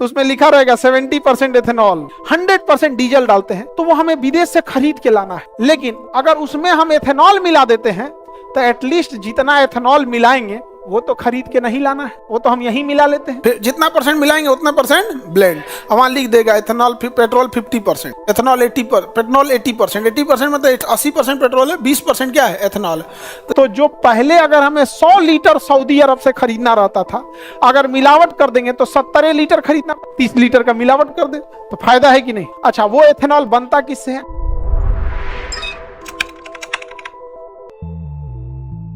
तो उसमें लिखा रहेगा 70% एथेनॉल, 100% डीजल डालते हैं, तो वो हमें विदेश से खरीद के लाना है। लेकिन अगर उसमें हम एथेनॉल मिला देते हैं तो एटलीस्ट जितना एथेनॉल मिलाएंगे वो तो खरीद के नहीं लाना है, वो तो हम यहीं मिला लेते हैं। जितना परसेंट मिलाएंगे उतना परसेंट ब्लेंड। वहां लिख देगा एथेनॉल पेट्रोल 50%, एथेनॉल 80%, पेट्रोल 80%, 80% मतलब 80% पेट्रोल है, 20% क्या है एथेनॉल। तो जो पहले अगर हमें 100 लीटर सऊदी अरब से खरीदना रहता था, अगर मिलावट कर देंगे तो 70 लीटर खरीदना, 30 लीटर का मिलावट कर दे तो फायदा है कि नहीं। अच्छा, वो एथेनॉल बनता किससे है?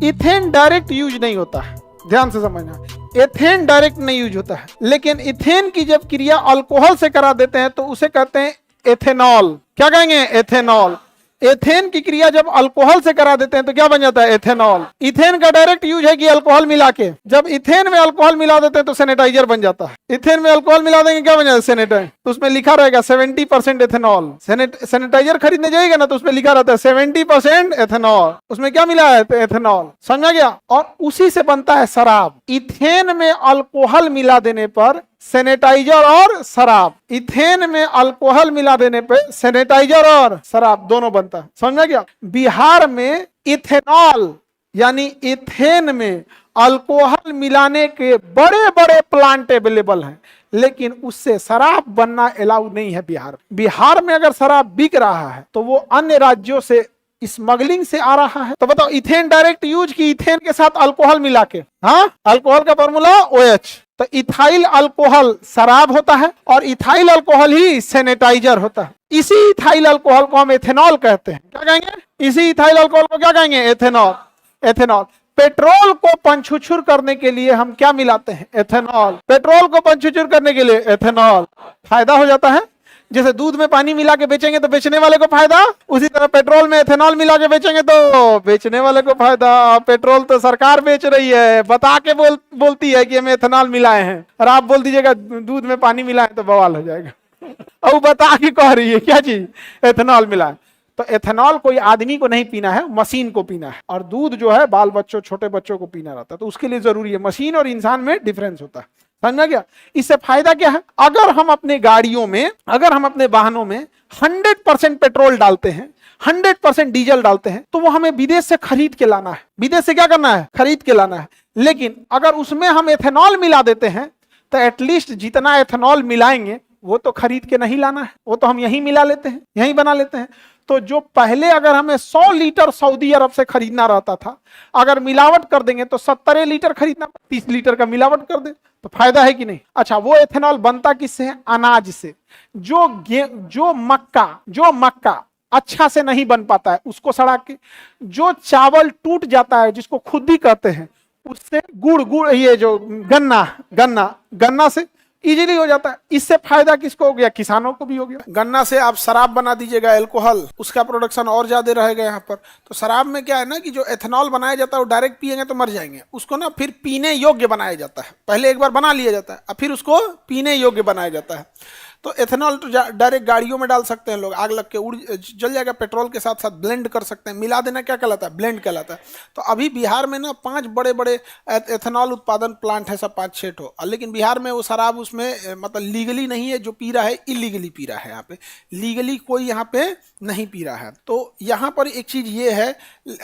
इथेन डायरेक्ट यूज नहीं होता है, ध्यान से समझना। एथेन डायरेक्ट नहीं यूज होता है, लेकिन इथेन की जब क्रिया अल्कोहल से करा देते हैं तो उसे कहते हैं एथेनॉल। क्या कहेंगे? एथेनॉल। एथेन की क्रिया जब अल्कोहल से करा देते हैं तो क्या बन जाता है? एथेनॉल। इथेन का डायरेक्ट यूज है कि अल्कोहल मिला के, जब इथेन में अल्कोहल मिला देते हैं तो सैनिटाइजर बन जाता है। इथेन में अल्कोहल मिला देंगे क्या बन जाता है? सैनिटाइजर। तो उसमें लिखा रहेगा 70% एथेनॉल। सैनिटाइजर खरीदने जाएगा ना तो उसमें लिखा रहता है 70% एथेनॉल। उसमें क्या मिला है? तो एथेनॉल। समझा गया? और उसी से बनता है शराब। इथेन में अल्कोहल मिला देने पर सैनिटाइजर और शराब, इथेन में अल्कोहल मिला देने पे सैनिटाइजर और शराब दोनों बनता है। समझ गया? बिहार में इथेनॉल यानी इथेन में अल्कोहल मिलाने के बड़े बड़े प्लांट अवेलेबल हैं, लेकिन उससे शराब बनना अलाउ नहीं है बिहार। बिहार में अगर शराब बिक रहा है तो वो अन्य राज्यों से स्मगलिंग से आ रहा है। तो बताओ, इथेन डायरेक्ट यूज की इथेन के साथ अल्कोहल मिला के? हाँ, अल्कोहल का फॉर्मूला OH। तो इथाइल अल्कोहल शराब होता है और इथाइल अल्कोहल ही सैनिटाइजर होता है। इसी इथाइल अल्कोहल को हम एथेनॉल कहते हैं। क्या कहेंगे? इसी इथाइल अल्कोहल को क्या कहेंगे? एथेनॉल। एथेनॉल। पेट्रोल को पंचुछुर करने के लिए हम क्या मिलाते हैं? एथेनॉल। पेट्रोल को पंचुछुर करने के लिए एथेनॉल। फायदा हो जाता है। जैसे दूध में पानी मिला के बेचेंगे तो बेचने वाले को फायदा, उसी तरह पेट्रोल में एथेनॉल मिला के बेचेंगे तो बेचने वाले को फायदा। पेट्रोल तो सरकार बेच रही है, बता के बोलती है कि हमें एथेनॉल मिलाए हैं, और आप बोल दीजिएगा दूध में पानी मिलाए तो बवाल हो जाएगा। और बता के कह रही है क्या चीज? एथेनॉल मिलाए। तो एथेनॉल कोई आदमी को नहीं पीना है, मशीन को पीना है। और दूध जो है बाल बच्चों, छोटे बच्चों को पीना रहता है, तो उसके लिए जरूरी है। मशीन और इंसान में डिफरेंस होता है। समझ गया? इससे फायदा क्या है? अगर हम अपने गाड़ियों में, अगर हम अपने वाहनों में 100% पेट्रोल डालते हैं, 100% डीजल डालते हैं, तो वो हमें विदेश से खरीद के लाना है। विदेश से क्या करना है? खरीद के लाना है। लेकिन अगर उसमें हम एथेनॉल मिला देते हैं तो एटलीस्ट जितना एथेनॉल मिलाएंगे वो तो खरीद के नहीं लाना है, वो तो हम यहीं मिला लेते हैं, यहीं बना लेते हैं। तो जो पहले अगर हमें 100 लीटर सऊदी अरब से खरीदना रहता था, अगर मिलावट कर देंगे तो 70 लीटर खरीदना, 30 लीटर का मिलावट कर दे तो फायदा है कि नहीं। अच्छा, वो एथेनॉल बनता किससे है? अनाज से। जो मक्का अच्छा से नहीं बन पाता है उसको सड़ा के, जो चावल टूट जाता है जिसको खुद्दी कहते हैं, उससे गुड़ ये जो गन्ना से इजीली हो जाता है। इससे फायदा किसको हो गया? किसानों को भी हो गया। गन्ना से आप शराब बना दीजिएगा, अल्कोहल, उसका प्रोडक्शन और ज्यादा रहेगा यहाँ पर। तो शराब में क्या है ना कि जो एथेनॉल बनाया जाता है वो डायरेक्ट पिएंगे तो मर जाएंगे, उसको ना फिर पीने योग्य बनाया जाता है। पहले एक बार बना लिया जाता है और फिर उसको पीने योग्य बनाया जाता है। तो एथेनॉल तो डायरेक्ट गाड़ियों में डाल सकते हैं लोग, आग लग के उड़ जल जाएगा। पेट्रोल के साथ साथ ब्लेंड कर सकते हैं, मिला देना क्या कहलाता है? ब्लेंड कहलाता है। तो अभी बिहार में ना 5 बड़े बड़े एथेनॉल उत्पादन प्लांट है, सब 5-6 ठो। लेकिन बिहार में वो शराब उसमें मतलब लीगली नहीं है, जो पी रहा है इलीगली पी रहा है। यहाँ पे लीगली कोई यहाँ पे नहीं पी रहा है। तो यहाँ पर एक चीज ये है,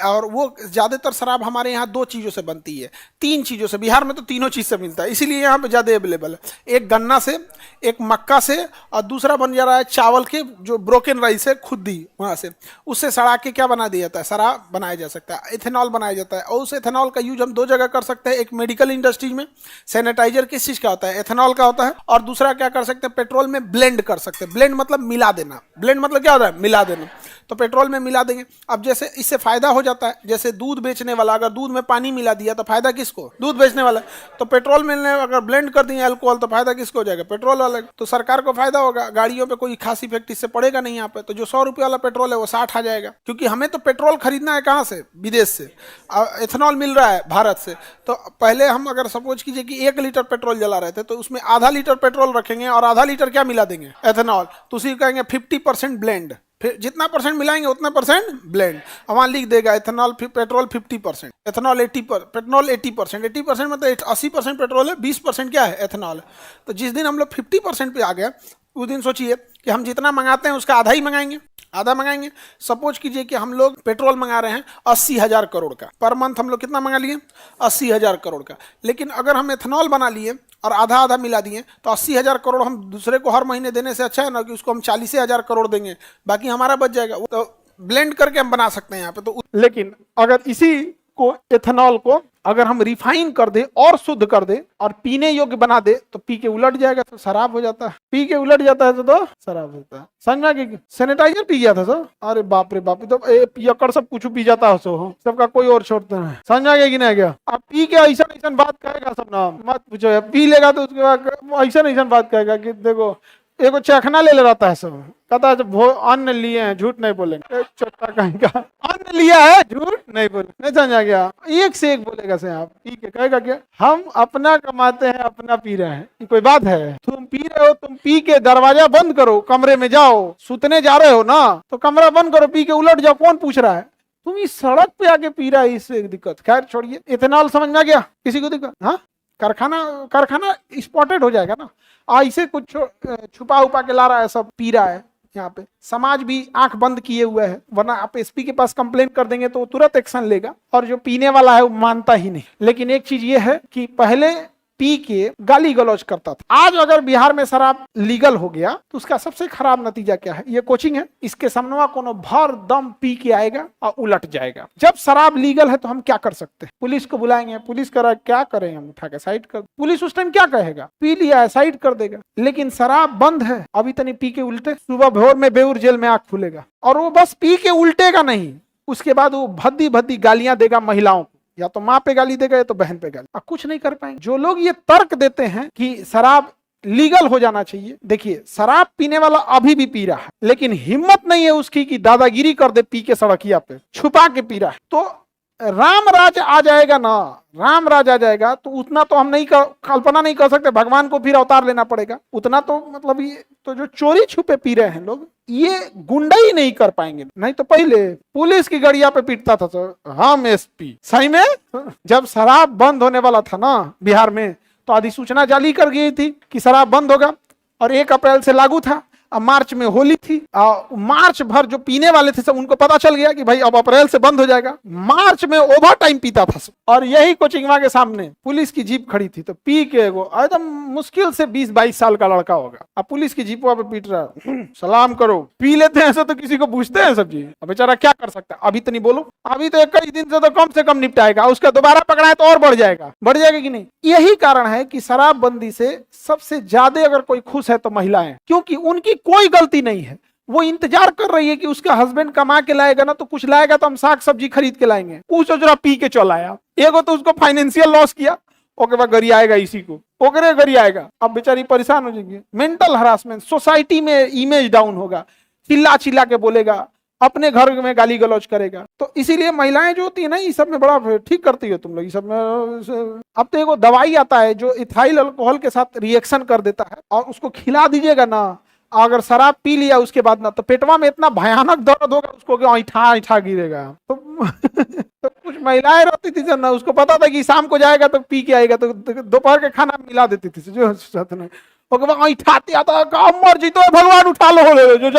और वो ज्यादातर शराब हमारे यहाँ 2 चीजों से बनती है, 3 चीजों से। बिहार में तो तीनों चीज से मिलता है, इसीलिए यहाँ पे ज्यादा अवेलेबल है। एक गन्ना से, एक मक्का से, और दूसरा बन जा रहा है चावल के जो ब्रोकन राइस है खुद्दी, वहां से उससे सड़ा के क्या बना दिया जाता है? शराब बनाया जा सकता है, एथेनॉल बनाया जाता है। और उस एथेनॉल का यूज हम 2 जगह कर सकते हैं। एक मेडिकल इंडस्ट्री में, सैनिटाइजर किस चीज का होता है? एथेनॉल का होता है। और दूसरा क्या कर सकते हैं? पेट्रोल में ब्लेंड कर सकते हैं। ब्लेंड मतलब मिला देना। ब्लेंड मतलब क्या होता है? मिला देना। तो पेट्रोल में मिला देंगे। अब जैसे इससे फायदा हो जाता है, जैसे दूध बेचने वाला अगर दूध में पानी मिला दिया तो फायदा किसको? दूध बेचने वाला। तो पेट्रोल में अगर ब्लेंड कर दिए अल्कोहल तो फायदा किसको हो जाएगा? पेट्रोल वाले। तो सरकार को फायदा होगा, गाड़ियों पे कोई खास इफेक्ट इससे पड़ेगा नहीं। यहाँ पे तो जो 100 रुपये वाला पेट्रोल है वो 60 आ जाएगा, क्योंकि हमें तो पेट्रोल खरीदना है कहाँ से? विदेश से। एथेनॉल मिल रहा है भारत से। तो पहले हम अगर सपोज कीजिए कि 1 लीटर पेट्रोल जला रहे थे, तो उसमें आधा लीटर पेट्रोल रखेंगे और आधा लीटर क्या मिला देंगे? एथेनॉल। तो उसी कहेंगे 50% ब्लेंड। फिर जितना परसेंट मिलाएंगे उतना परसेंट ब्लेंड। अब वहां लिख देगा इथेनॉल पेट्रोल 50%, इथेनॉल 80%, पेट्रोल 80%, 80% मतलब 80% पेट्रोल है, 20% क्या है एथेनॉल है। तो जिस दिन हम लोग 50% पे आ गए उस दिन सोचिए कि हम जितना मंगाते हैं उसका आधा ही मंगाएंगे, आधा मंगाएंगे। सपोज कीजिए कि हम लोग पेट्रोल मंगा रहे हैं 80,000 करोड़ का, पर मंथ हम लोग कितना मंगा लिए 80,000 करोड़ का। लेकिन अगर हम एथेनॉल बना लिए और आधा आधा मिला दिए तो 80,000 करोड़ हम दूसरे को हर महीने देने से अच्छा है ना कि उसको हम 40,000 करोड़ देंगे, बाकी हमारा बच जाएगा। तो ब्लेंड करके हम बना सकते हैं यहाँ पे। तो लेकिन अगर इसी को एथेनॉल को अगर हम रिफाइन कर दे और शुद्ध कर दे और पीने योग्य बना दे तो पी के उलट जाएगा तो शराब हो जाता है, पी के उलट जाता है तो शराब होता है। समझा कि सैनिटाइजर पी गया था सर, अरे बाप रे बाप, तो पियक्कड़ सब कुछ पी जाता है सो सबका कोई और छोड़ता है। समझा गया कि नहीं गया? अब पी के ऐसा ऐसा बात कहेगा सब ना मत पूछो, पी लेगा तो उसके बाद ऐसा बात कहेगा कि देखो एगो चखना ले रहता है सब, कहता है अन्न लिए हैं झूठ नहीं बोलेंगे, छोटा कहीं का अन्न लिया है झूठ नहीं बोले, नहीं समझा गया? एक से एक बोलेगा से आप पी के कहेगा क्या हम अपना कमाते हैं अपना पी रहे हैं, ये कोई बात है? तुम पी रहे हो, तुम पी के दरवाजा बंद करो, कमरे में जाओ, सुतने जा रहे हो ना तो कमरा बंद करो, पी के उलट जाओ, कौन पूछ रहा है? तुम इस सड़क पे आके पी रहा है, इससे एक दिक्कत। खैर छोड़िए, इथेनॉल समझ में आ गया? किसी को दिक्कत? हाँ, कारखाना स्पॉटेड हो जाएगा ना, ऐसे कुछ छुपा उपा के ला रहा है सब पी रहा है। यहाँ पे समाज भी आंख बंद किए हुए है, वरना आप एसपी के पास कंप्लेन कर देंगे तो वो तुरंत एक्शन लेगा, और जो पीने वाला है वो मानता ही नहीं। लेकिन एक चीज ये है कि पहले पी के गाली गलौज करता था। आज अगर बिहार में शराब लीगल हो गया तो उसका सबसे खराब नतीजा क्या है? ये कोचिंग है, इसके सामने कोनो भर दम पी के आएगा और उलट जाएगा। जब शराब लीगल है तो हम क्या कर सकते हैं? पुलिस को बुलाएंगे, पुलिस करा क्या करें हम, उठा के साइड कर। पुलिस उस टाइम क्या कहेगा? पी लिया है साइड कर देगा। लेकिन शराब बंद है, अभी तनी पी के उल्टे, सुबह भोर में बेउर जेल में आंख खुलेगा, और वो बस पी के उल्टेगा नहीं, उसके बाद वो भद्दी भद्दी गालियां देगा महिलाओं को, या तो माँ पे गाली देगा या तो बहन पे गाली, अब कुछ नहीं कर पाएंगे। जो लोग ये तर्क देते हैं कि शराब लीगल हो जाना चाहिए, देखिए शराब पीने वाला अभी भी पी रहा है, लेकिन हिम्मत नहीं है उसकी कि दादागिरी कर दे, पी के सड़किया पे छुपा के पी रहा है। तो राम राज आ जाएगा ना, राम राज आ जाएगा तो उतना तो हम नहीं कल्पना नहीं कर सकते, भगवान को फिर अवतार लेना पड़ेगा उतना तो, मतलब ये तो जो चोरी छुपे पी रहे हैं लोग ये गुंडाई नहीं कर पाएंगे। नहीं तो पहले पुलिस की गड़िया पे पीटता था सर, हम एसपी सही में। जब शराब बंद होने वाला था ना बिहार में तो अधिसूचना जारी कर गई थी कि शराब बंद होगा, और 1 अप्रैल से लागू था। अब मार्च में होली थी, मार्च भर जो पीने वाले थे सब उनको पता चल गया कि भाई अब अप्रैल से बंद हो जाएगा। मार्च में ओवर टाइम पीता था सब, और यही कोचिंगवा के सामने पुलिस की जीप खड़ी थी, तो पी के वो एकदम मुश्किल से 20-22 साल का लड़का होगा, अब पुलिस की जीपवा पे पीट रहा है। सलाम करो, पी लेते हैं ऐसा तो किसी को पूछते हैं सब जी, अब बेचारा क्या कर सकता है? अभी तो नहीं बोलो, अभी तो 21 दिन से तो कम से कम निपटाएगा, उसका दोबारा पकड़ाए तो और बढ़ जाएगा कि नहीं? यही कारण है कि शराबबंदी से सबसे ज्यादा अगर कोई खुश है तो महिलाएं, क्योंकि उनकी कोई गलती नहीं है। वो इंतजार कर रही है कि उसका हस्बैंड कमा के लाएगा ना, तो कुछ लाएगा तो हम साग सब्जी खरीद के लाएंगे, वो जरा पी के चल आया, एगो तो उसको फाइनेंशियल लॉस किया, ओके बाद गरी आएगा, इसी को ओकरे गरी आएगा, अब बेचारी परेशान हो जाएंगे। मेंटल हरासमेंट, सोसाइटी में इमेज डाउन होगा, चिल्ला चिल्ला के बोलेगा, अपने घर में गाली गलौज करेगा। तो इसीलिए महिलाएं जो होती है ना, ये सब में बड़ा ठीक करती हो तुम लोग, ये सब में। अब तो एगो दवाई आता है जो इथाइल अल्कोहल के साथ रिएक्शन कर देता है, और उसको खिला दीजिएगा ना, अगर शराब पी लिया उसके बाद ना, तो पेटवा में इतना भयानक दर्द होगा उसको कि ऐठा ऐठा गिरेगा। तो, तो कुछ महिलाएं रहती थी ना, उसको पता था कि शाम को जाएगा तो पी के आएगा, तो दोपहर के खाना मिला देती थी जो ऐठाते आता, मर जी तो भगवान उठा लो जो